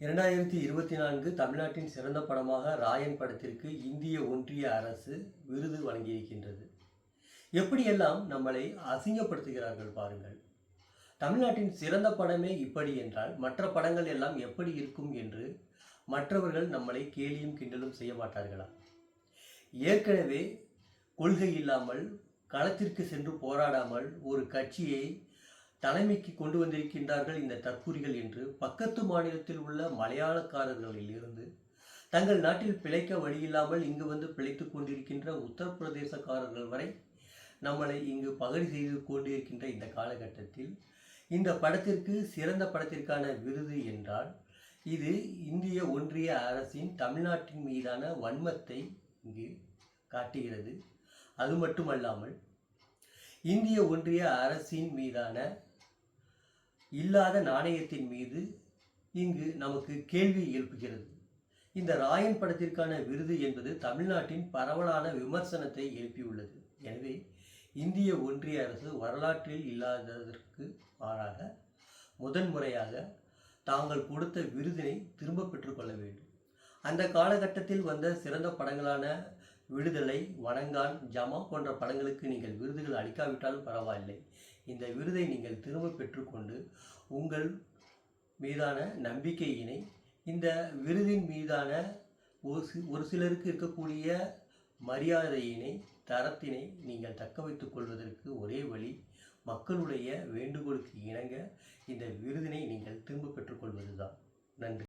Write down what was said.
2024 தமிழ்நாட்டின் சிறந்த படமாக ராயன் படத்திற்கு இந்திய ஒன்றிய அரசு விருது வழங்கியிருக்கின்றது. எப்படியெல்லாம் நம்மளை அசிங்கப்படுத்துகிறார்கள் பாருங்கள். தமிழ்நாட்டின் சிறந்த படமே இப்படி என்றால் மற்ற படங்கள் எல்லாம் எப்படி இருக்கும் என்று மற்றவர்கள் நம்மளை கேலியும் கிண்டலும் செய்ய மாட்டார்களா? ஏற்கனவே கொள்கை இல்லாமல் களத்திற்கு சென்று போராடாமல் ஒரு கட்சியை தலைமைக்கு கொண்டு வந்திருக்கின்றார்கள் இந்த தற்கூரிகள் என்று பக்கத்து மாநிலத்தில் உள்ள மலையாளக்காரர்களில் இருந்து தங்கள் நாட்டில் பிழைக்க வழியில்லாமல் இங்கு வந்து பிழைத்து கொண்டிருக்கின்ற உத்தரப்பிரதேசக்காரர்கள் வரை நம்மளை இங்கு பகடி செய்து கொண்டிருக்கின்ற இந்த காலகட்டத்தில் இந்த படத்திற்கு சிறந்த படத்திற்கான விருது என்றால் இது இந்திய ஒன்றிய அரசின் தமிழ்நாட்டின் மீதான வன்மத்தை இங்கு காட்டுகிறது. அது மட்டுமல்லாமல் இந்திய ஒன்றிய அரசின் மீதான இல்லாத நாணயத்தின் மீது இங்கு நமக்கு கேள்வி எழுப்புகிறது. இந்த ராயன் படத்திற்கான விருது என்பது தமிழ்நாட்டின் பரவலான விமர்சனத்தை எழுப்பியுள்ளது. எனவே இந்திய ஒன்றிய அரசு வரலாற்றில் இல்லாததற்கு மாறாக முதன்முறையாக தாங்கள் கொடுத்த விருதினை திரும்ப பெற்றுக்கொள்ள வேண்டும். அந்த காலகட்டத்தில் வந்த சிறந்த படங்களான விடுதலை, வணங்கான், ஜமா போன்ற படங்களுக்கு நீங்கள் விருதுகள் அளிக்காவிட்டாலும் பரவாயில்லை. இந்த விருதை நீங்கள் திரும்ப பெற்றுக்கொண்டு உங்கள் மீதான நம்பிக்கையினை இந்த விருதின் மீதான ஒரு சிலருக்கு இருக்கக்கூடிய மரியாதையினை தரத்தினை நீங்கள் தக்க வைத்துக் கொள்வதற்கு ஒரே வழி மக்களுடைய வேண்டுகோளுக்கு இணங்க இந்த விருதினை நீங்கள் திரும்ப பெற்றுக்கொள்வதுதான். நன்றி.